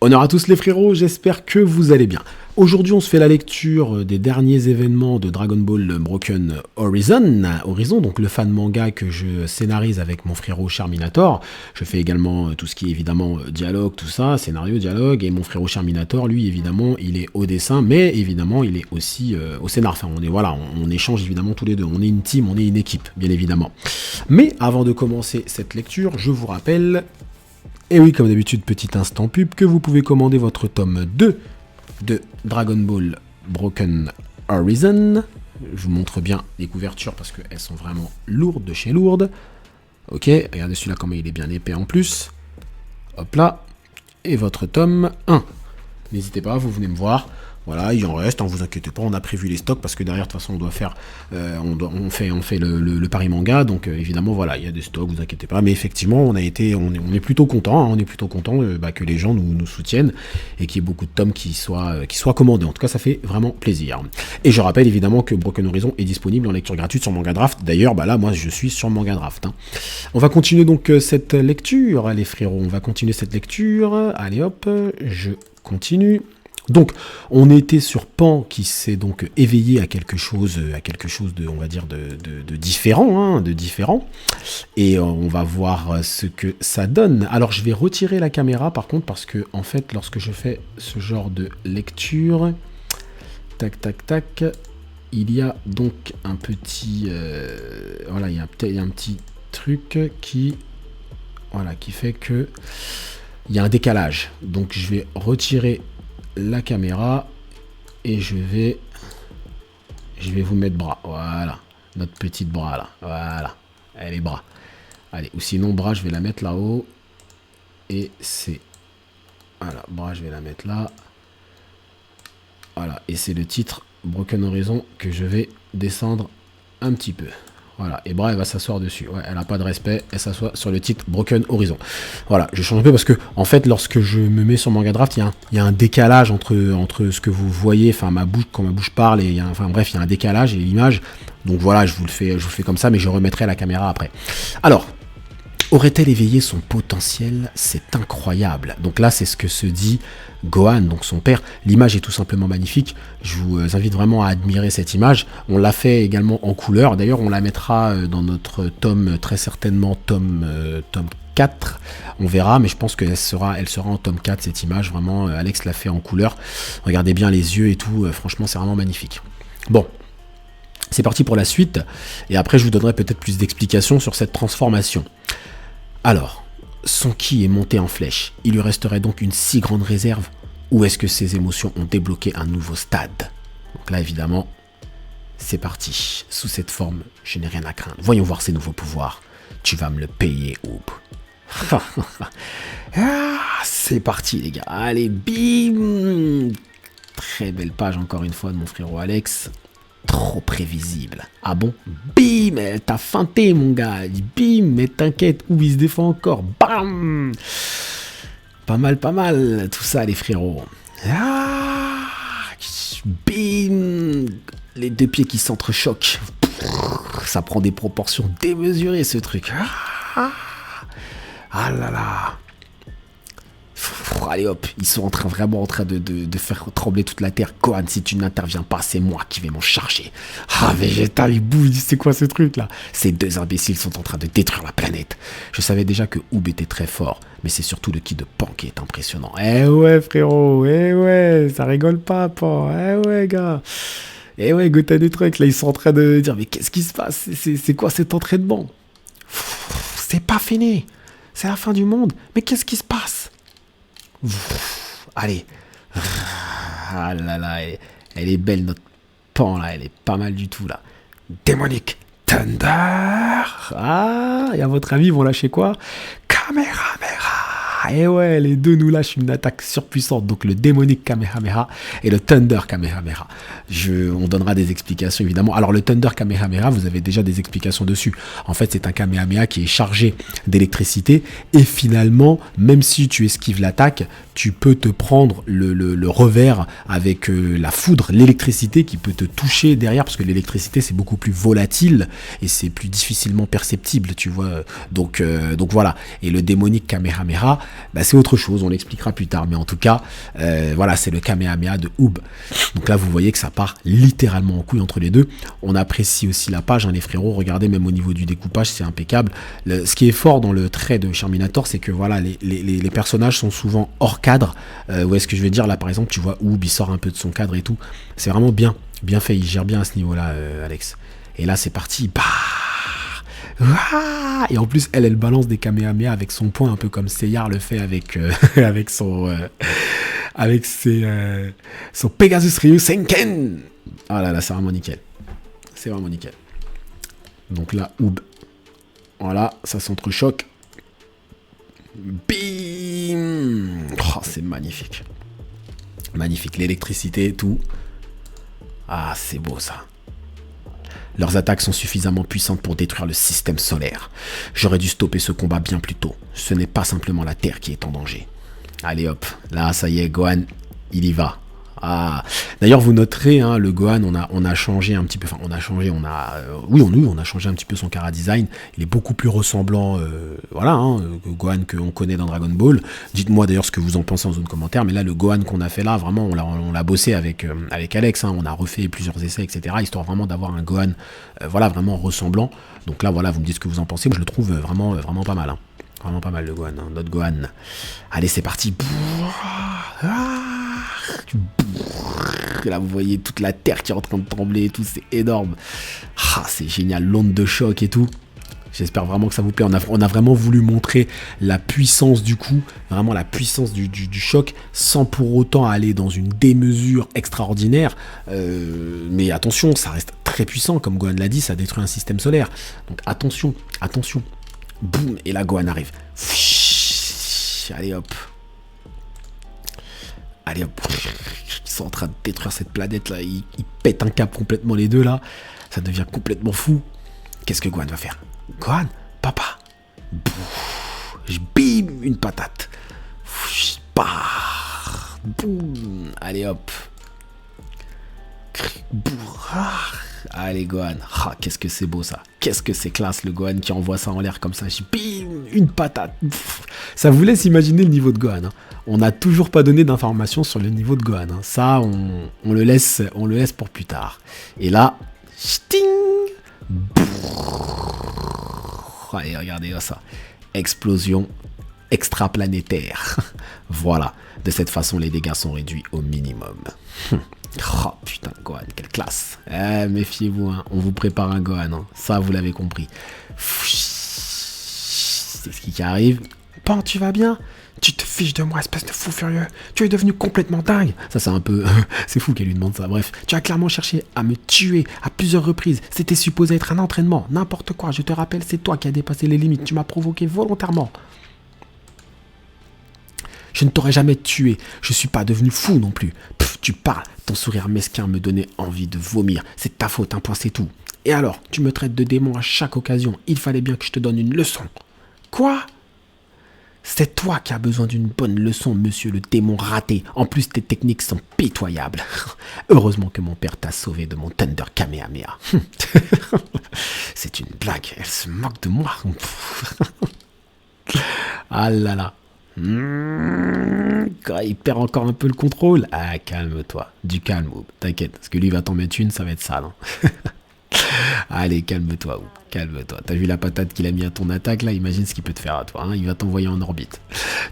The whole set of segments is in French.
Honneur à tous les frérots, j'espère que vous allez bien. Aujourd'hui, on se fait la lecture des derniers événements de Dragon Ball Broken Horizon, donc le fan manga que je scénarise avec mon frérot Charminator. Je fais également tout ce qui est évidemment dialogue, tout ça, scénario, dialogue, et mon frérot Charminator, lui, évidemment, il est au dessin, mais évidemment, il est aussi au scénar. Enfin, on échange évidemment tous les deux. On est une team, on est une équipe, bien évidemment. Mais avant de commencer cette lecture, je vous rappelle... Et oui, comme d'habitude, petit instant pub, que vous pouvez commander votre tome 2 de Dragon Ball Broken Horizon. Je vous montre bien les couvertures parce qu'elles sont vraiment lourdes de chez lourdes. Ok, regardez celui-là comment il est bien épais en plus. Hop là. Et votre tome 1. N'hésitez pas, vous venez me voir. Voilà, il en reste, ne vous inquiétez pas, on a prévu les stocks parce que derrière, de toute façon, on doit faire, on fait le Paris Manga, donc évidemment, voilà, il y a des stocks, vous inquiétez pas, mais effectivement, on est plutôt content, on est plutôt content que les gens nous soutiennent et qu'il y ait beaucoup de tomes qui soient commandés. En tout cas, ça fait vraiment plaisir. Et je rappelle évidemment que Broken Horizon est disponible en lecture gratuite sur Manga Draft. D'ailleurs, là, moi, je suis sur Manga Draft. On va continuer donc cette lecture, les frérots. On va continuer cette lecture. Allez, hop, je continue. Donc, on était sur Pan qui s'est donc éveillé à quelque chose de, on va dire, de différent, Et on va voir ce que ça donne. Alors, je vais retirer la caméra, par contre, parce que, en fait, lorsque je fais ce genre de lecture, tac, tac, tac, il y a donc un petit, il y a un petit truc qui fait que il y a un décalage. Donc, je vais retirer la caméra et je vais vous mettre bras, voilà, notre petite bras là, voilà, allez bras, allez, ou sinon bras je vais la mettre là-haut et c'est, voilà, bras je vais la mettre là, voilà, et c'est le titre Broken Horizon que je vais descendre un petit peu. Voilà, et bras, elle va s'asseoir dessus. Ouais, elle n'a pas de respect, elle s'assoit sur le titre Broken Horizon. Voilà, je change un peu parce que, en fait, lorsque je me mets sur Manga Draft, il y a un décalage entre ce que vous voyez, enfin, ma bouche, quand ma bouche parle, et il y a un décalage et l'image. Donc voilà, je vous le fais comme ça, mais je remettrai la caméra après. Alors, aurait-elle éveillé son potentiel? C'est incroyable. Donc là, c'est ce que se dit Gohan, donc son père. L'image est tout simplement magnifique. Je vous invite vraiment à admirer cette image. On l'a fait également en couleur. D'ailleurs, on la mettra dans notre tome, très certainement tome 4. On verra, mais je pense qu'elle sera en tome 4, cette image. Vraiment, Alex l'a fait en couleur. Regardez bien les yeux et tout. Franchement, c'est vraiment magnifique. Bon. C'est parti pour la suite. Et après, je vous donnerai peut-être plus d'explications sur cette transformation. Alors, son ki est monté en flèche. Il lui resterait donc une si grande réserve? Ou est-ce que ses émotions ont débloqué un nouveau stade? Donc là, évidemment, c'est parti. Sous cette forme, je n'ai rien à craindre. Voyons voir ses nouveaux pouvoirs. Tu vas me le payer, Oob. C'est parti, les gars. Allez, bim! Très belle page, encore une fois, de mon frérot Alex. Trop prévisible. Ah bon? Bim! Elle t'a feinté, mon gars. Il dit bim, mais t'inquiète, où il se défend encore. Bam! Pas mal, tout ça, les frérots. Ah! Bim! Les deux pieds qui s'entrechoquent. Ça prend des proportions démesurées, ce truc. Ah là là! Allez hop, ils sont vraiment en train de faire trembler toute la terre. Gohan, si tu n'interviens pas, c'est moi qui vais m'en charger. Ah, Vegeta, il bouge, c'est quoi ce truc là? Ces deux imbéciles sont en train de détruire la planète. Je savais déjà que Oob était très fort, mais c'est surtout le ki de Pan qui est impressionnant. Eh ouais, frérot, eh ouais, ça rigole pas, Pan. Eh ouais, gars. Eh ouais, Goten des trucs, là, ils sont en train de dire, mais qu'est-ce qui se passe? C'est quoi cet entraînement? C'est pas fini. C'est la fin du monde. Mais qu'est-ce qui se passe? Allez. Ah là là, elle est belle notre Pan là, elle est pas mal du tout là. Démonique Thunder. Ah, et à votre avis, ils vont lâcher quoi? Kamehameha. Et ouais, les deux nous lâchent une attaque surpuissante, donc le démonique Kamehameha et le Thunder Kamehameha. On donnera des explications évidemment. Alors le Thunder Kamehameha, vous avez déjà des explications dessus. En fait, c'est un Kamehameha qui est chargé d'électricité et finalement, même si tu esquives l'attaque, tu peux te prendre le revers avec la foudre, l'électricité qui peut te toucher derrière, parce que l'électricité c'est beaucoup plus volatile et c'est plus difficilement perceptible, tu vois. Donc voilà. Et le démonique Kamehameha, bah, c'est autre chose, on l'expliquera plus tard. Mais en tout cas, voilà, c'est le Kamehameha de Oob. Donc là, vous voyez que ça part littéralement en couille entre les deux. On apprécie aussi la page, hein, les frérots. Regardez, même au niveau du découpage, c'est impeccable. Ce qui est fort dans le trait de Sherminator, c'est que voilà, les personnages sont souvent hors cadre. Où est-ce que je vais dire, là, par exemple, tu vois Oob, il sort un peu de son cadre et tout. C'est vraiment bien fait. Il gère bien à ce niveau-là, Alex. Et là, c'est parti. Bah, et en plus, elle balance des Kamehameha avec son poing, un peu comme Seyar le fait avec, avec son Pegasus Ryusenken. Ah là là, c'est vraiment nickel. C'est vraiment nickel. Donc là, Oob. Voilà, ça s'entrechoque. Bim. Oh, c'est magnifique. Magnifique. L'électricité et tout. Ah, c'est beau ça. Leurs attaques sont suffisamment puissantes pour détruire le système solaire. J'aurais dû stopper ce combat bien plus tôt. Ce n'est pas simplement la Terre qui est en danger. Allez hop, là ça y est, Gohan, il y va. Ah, d'ailleurs vous noterez, hein, le Gohan, on a changé un petit peu, enfin on a changé un petit peu son chara design. Il est beaucoup plus ressemblant, voilà, hein, que Gohan qu'on connaît dans Dragon Ball. Dites-moi d'ailleurs ce que vous en pensez en zone commentaire. Mais là, le Gohan qu'on a fait là, vraiment, on l'a bossé avec Alex. Hein, on a refait plusieurs essais, etc. Histoire vraiment d'avoir un Gohan, voilà, vraiment ressemblant. Donc là, voilà, vous me dites ce que vous en pensez. Moi, je le trouve vraiment pas mal. Hein. Vraiment pas mal le Gohan, hein, notre Gohan. Allez, c'est parti. Et là, vous voyez toute la terre qui est en train de trembler et tout, c'est énorme. Ah, c'est génial, l'onde de choc et tout. J'espère vraiment que ça vous plaît. On a vraiment voulu montrer la puissance du coup, vraiment la puissance du choc, sans pour autant aller dans une démesure extraordinaire. Mais attention, ça reste très puissant, comme Gohan l'a dit, ça détruit un système solaire. Donc attention. Boum, et là Gohan arrive. Allez hop. Ils sont en train de détruire cette planète là. Ils pètent un câble complètement les deux là. Ça devient complètement fou. Qu'est-ce que Gohan va faire? Gohan, papa. Bim, une patate. Boum. Allez hop. Allez Gohan. Ah, qu'est-ce que c'est beau ça. Qu'est-ce que c'est classe le Gohan qui envoie ça en l'air comme ça. Bim, une patate. Ça vous laisse imaginer le niveau de Gohan. Hein. On n'a toujours pas donné d'informations sur le niveau de Gohan. Hein. Ça, on le laisse pour plus tard. Et là, sting. Allez, regardez ça. Explosion extraplanétaire. Voilà. De cette façon, les dégâts sont réduits au minimum. Oh putain, Gohan, quelle classe. Méfiez-vous, hein. On vous prépare un Gohan. Hein. Ça, vous l'avez compris. C'est ce qui arrive. Pan, tu vas bien? Tu te fiches de moi, espèce de fou furieux. Tu es devenu complètement dingue. Ça, c'est un peu... c'est fou qu'elle lui demande ça. Bref, tu as clairement cherché à me tuer à plusieurs reprises. C'était supposé être un entraînement. N'importe quoi. Je te rappelle, c'est toi qui as dépassé les limites. Tu m'as provoqué volontairement. Je ne t'aurais jamais tué. Je suis pas devenu fou non plus. Tu parles. Ton sourire mesquin me donnait envie de vomir. C'est ta faute, un point, c'est tout. Et alors, tu me traites de démon à chaque occasion. Il fallait bien que je te donne une leçon. Quoi? C'est toi qui as besoin d'une bonne leçon, monsieur le démon raté. En plus, tes techniques sont pitoyables. Heureusement que mon père t'a sauvé de mon Thunder Kamehameha. C'est une blague. Elle se moque de moi. Ah là là. Il perd encore un peu le contrôle. Ah, calme-toi. Du calme, t'inquiète. Parce que lui va t'en mettre une, ça va être sale. Hein. Allez, calme-toi, calme-toi. T'as vu la patate qu'il a mis à ton attaque là? Imagine ce qu'il peut te faire à toi. Hein. Il va t'envoyer en orbite.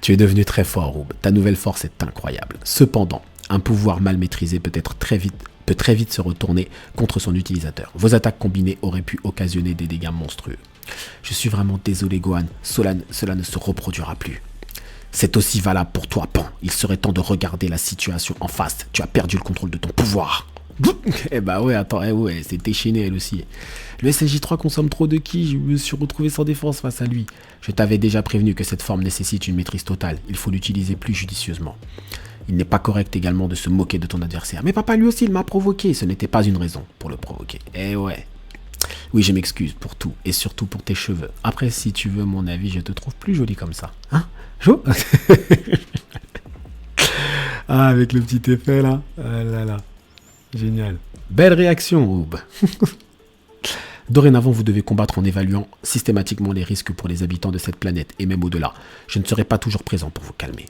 Tu es devenu très fort, Oob. Ta nouvelle force est incroyable. Cependant, un pouvoir mal maîtrisé peut très vite se retourner contre son utilisateur. Vos attaques combinées auraient pu occasionner des dégâts monstrueux. Je suis vraiment désolé, Gohan. Cela ne se reproduira plus. C'est aussi valable pour toi, Pan. Il serait temps de regarder la situation en face. Tu as perdu le contrôle de ton pouvoir. Eh bah ouais, attends, ouais, c'est déchaîné elle aussi. Le SSJ3 consomme trop de ki, je me suis retrouvé sans défense face à lui. Je t'avais déjà prévenu que cette forme nécessite une maîtrise totale. Il faut l'utiliser plus judicieusement. Il n'est pas correct également de se moquer de ton adversaire. Mais papa, lui aussi, il m'a provoqué. Ce n'était pas une raison pour le provoquer. Eh ouais. Oui, je m'excuse pour tout, et surtout pour tes cheveux. Après, si tu veux mon avis, je te trouve plus jolie comme ça. Hein? Jo? Ah, avec le petit effet là. Ah là là. Génial. Belle réaction, Oob. Dorénavant, vous devez combattre en évaluant systématiquement les risques pour les habitants de cette planète et même au-delà. Je ne serai pas toujours présent pour vous calmer.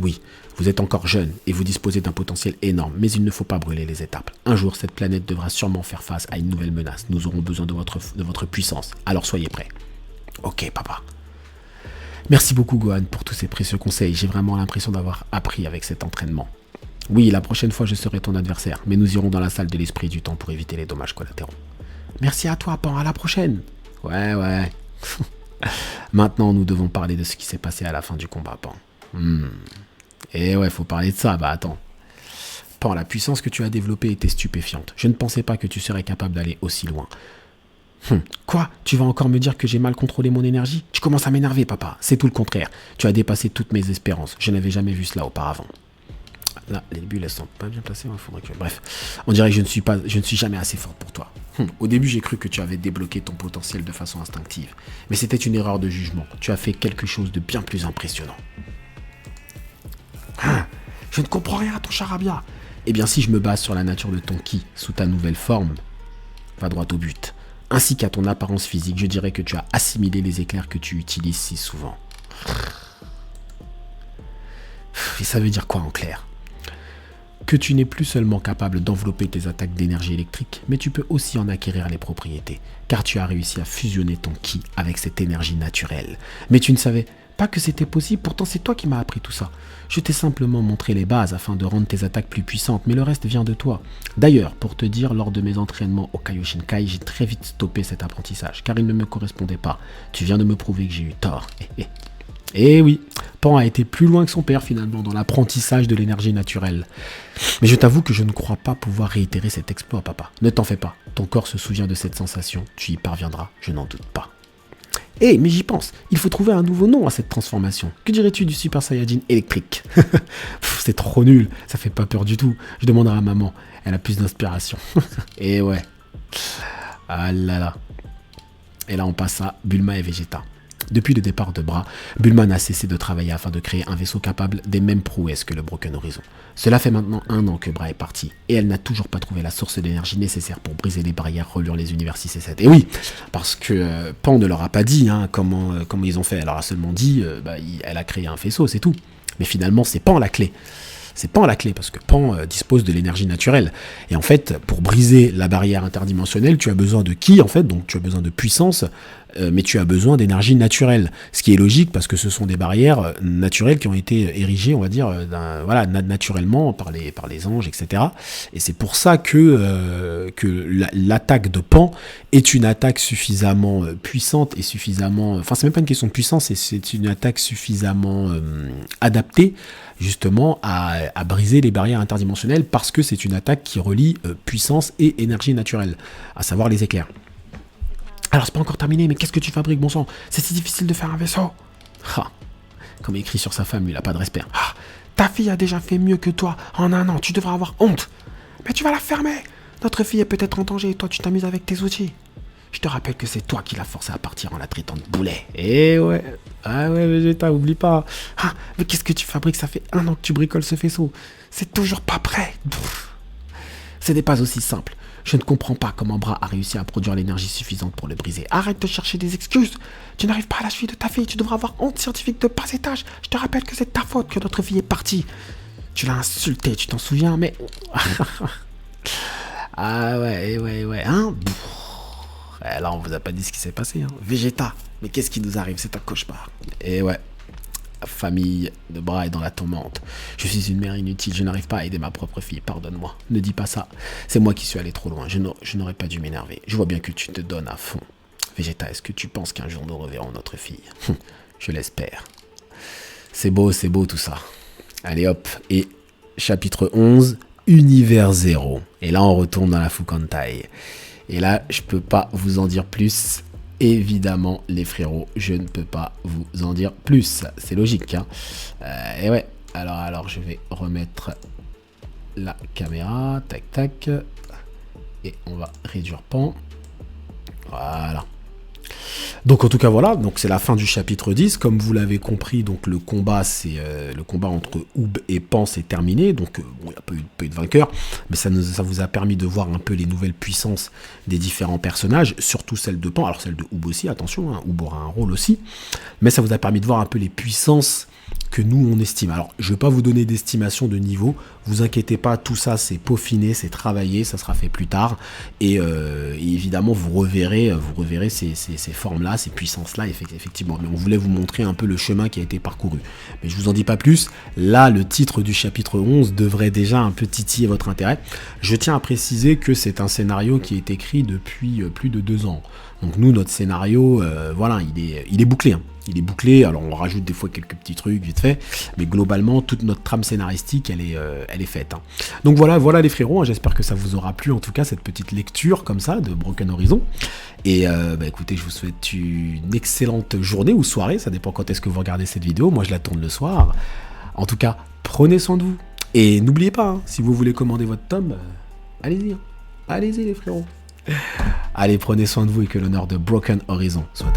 Oui, vous êtes encore jeune et vous disposez d'un potentiel énorme, mais il ne faut pas brûler les étapes. Un jour, cette planète devra sûrement faire face à une nouvelle menace. Nous aurons besoin de votre puissance, alors soyez prêts. Ok, papa. Merci beaucoup, Gohan, pour tous ces précieux conseils. J'ai vraiment l'impression d'avoir appris avec cet entraînement. Oui, la prochaine fois, je serai ton adversaire, mais nous irons dans la salle de l'esprit du temps pour éviter les dommages collatéraux. Merci à toi, Pan, à la prochaine. Ouais. Maintenant, nous devons parler de ce qui s'est passé à la fin du combat, Pan. Et ouais, faut parler de ça, bah attends. Pan, la puissance que tu as développée était stupéfiante. Je ne pensais pas que tu serais capable d'aller aussi loin. Quoi? Tu vas encore me dire que j'ai mal contrôlé mon énergie? Tu commences à m'énerver, papa. C'est tout le contraire. Tu as dépassé toutes mes espérances. Je n'avais jamais vu cela auparavant. Là, les bulles, elles sont pas bien placées. Faudrait que... Bref, on dirait que je ne suis jamais assez fort pour toi. Au début, j'ai cru que tu avais débloqué ton potentiel de façon instinctive. Mais c'était une erreur de jugement. Tu as fait quelque chose de bien plus impressionnant. Je ne comprends rien à ton charabia. Eh bien, si je me base sur la nature de ton ki sous ta nouvelle forme, va droit au but. Ainsi qu'à ton apparence physique, je dirais que tu as assimilé les éclairs que tu utilises si souvent. Et ça veut dire quoi en clair? Que tu n'es plus seulement capable d'envelopper tes attaques d'énergie électrique, mais tu peux aussi en acquérir les propriétés, car tu as réussi à fusionner ton ki avec cette énergie naturelle. Mais tu ne savais pas que c'était possible, pourtant c'est toi qui m'as appris tout ça. Je t'ai simplement montré les bases afin de rendre tes attaques plus puissantes, mais le reste vient de toi. D'ailleurs, pour te dire, lors de mes entraînements au Kaioshinkai, j'ai très vite stoppé cet apprentissage, car il ne me correspondait pas. Tu viens de me prouver que j'ai eu tort. Et oui, Pan a été plus loin que son père finalement dans l'apprentissage de l'énergie naturelle. Mais je t'avoue que je ne crois pas pouvoir réitérer cet exploit, papa. Ne t'en fais pas, ton corps se souvient de cette sensation, tu y parviendras, je n'en doute pas. Mais j'y pense, il faut trouver un nouveau nom à cette transformation. Que dirais-tu du Super Saiyajin électrique? C'est trop nul, ça fait pas peur du tout. Je demanderai à maman, elle a plus d'inspiration. Et ouais. Ah là là. Et là on passe à Bulma et Vegeta. Depuis le départ de Bra, Bulma n'a cessé de travailler afin de créer un vaisseau capable des mêmes prouesses que le Broken Horizon. Cela fait maintenant 1 an que Bra est parti, et elle n'a toujours pas trouvé la source d'énergie nécessaire pour briser les barrières reliant les univers 6 et 7. Et oui, parce que Pan ne leur a pas dit comment ils ont fait, elle leur a seulement dit elle a créé un vaisseau, c'est tout. Mais finalement, c'est Pan la clé. C'est Pan la clé, parce que Pan dispose de l'énergie naturelle. Et en fait, pour briser la barrière interdimensionnelle, tu as besoin de ki, en fait, donc tu as besoin de puissance, mais tu as besoin d'énergie naturelle. Ce qui est logique, parce que ce sont des barrières naturelles qui ont été érigées, on va dire, naturellement par les anges, etc. Et c'est pour ça que l'attaque de Pan est une attaque suffisamment puissante et suffisamment... Enfin, c'est même pas une question de puissance, c'est une attaque suffisamment adaptée, justement, à briser les barrières interdimensionnelles, parce que c'est une attaque qui relie puissance et énergie naturelle, à savoir les éclairs. Alors c'est pas encore terminé, mais qu'est-ce que tu fabriques, bon sang? C'est si difficile de faire un vaisseau. Comme écrit sur sa femme, il a pas de respect. Ta fille a déjà fait mieux que toi en 1 an, tu devrais avoir honte. Mais tu vas la fermer. Notre fille est peut-être en danger et toi tu t'amuses avec tes outils. Je te rappelle que c'est toi qui l'as forcé à partir en la traitant de boulet. Eh ouais. Ah ouais, Vegeta, oublie pas. Mais qu'est-ce que tu fabriques? Ça fait 1 an que tu bricoles ce vaisseau. C'est toujours pas prêt. Ce n'est pas aussi simple. Je ne comprends pas comment Bra a réussi à produire l'énergie suffisante pour le briser. Arrête de chercher des excuses. Tu n'arrives pas à la suite de ta fille. Tu devrais avoir honte scientifique de bas étage. Je te rappelle que c'est ta faute que notre fille est partie. Tu l'as insultée, tu t'en souviens, mais... Ah ouais. Là, on vous a pas dit ce qui s'est passé. Vegeta, mais qu'est-ce qui nous arrive? C'est un cauchemar. Et ouais. La famille de Bra est dans la tourmente. Je suis une mère inutile, je n'arrive pas à aider ma propre fille, pardonne-moi. Ne dis pas ça, c'est moi qui suis allé trop loin, je n'aurais pas dû m'énerver. Je vois bien que tu te donnes à fond. Vegeta, est-ce que tu penses qu'un jour nous reverrons notre fille? Je l'espère. C'est beau tout ça. Allez hop, et chapitre 11, Univers 0. Et là on retourne dans la Fukantai. Et là, je peux pas vous en dire plus. Évidemment, les frérots, je ne peux pas vous en dire plus. C'est logique, et ouais, alors, je vais remettre la caméra. Tac. Et on va réduire Pan. Voilà. Donc en tout cas voilà, donc c'est la fin du chapitre 10. Comme vous l'avez compris, donc le combat c'est le combat entre Hoob et Pan est terminé. Donc bon, il n'y a pas eu de vainqueur, mais ça vous a permis de voir un peu les nouvelles puissances des différents personnages, surtout celle de Pan, alors celle de Hoob aussi, attention, hein, Hoob aura un rôle aussi, mais ça vous a permis de voir un peu les puissances que nous on estime. Alors je ne vais pas vous donner d'estimation de niveau, vous inquiétez pas, tout ça c'est peaufiné, c'est travaillé, ça sera fait plus tard, et évidemment vous reverrez ces formes-là, ces puissances-là, effectivement. Mais on voulait vous montrer un peu le chemin qui a été parcouru. Mais je vous en dis pas plus, là le titre du chapitre 11 devrait déjà un peu titiller votre intérêt. Je tiens à préciser que c'est un scénario qui est écrit depuis plus de 2 ans. Donc nous, notre scénario, voilà, il est bouclé, hein. Il est bouclé, alors on rajoute des fois quelques petits trucs vite fait, mais globalement, toute notre trame scénaristique, elle est faite. Hein. Donc voilà les frérots, hein, j'espère que ça vous aura plu, en tout cas, cette petite lecture comme ça de Broken Horizon. Et écoutez, je vous souhaite une excellente journée ou soirée, ça dépend quand est-ce que vous regardez cette vidéo, moi je la tourne le soir. En tout cas, prenez soin de vous. Et n'oubliez pas, hein, si vous voulez commander votre tome, allez-y, hein. Allez-y les frérots. Allez, prenez soin de vous et que l'honneur de Broken Horizon soit...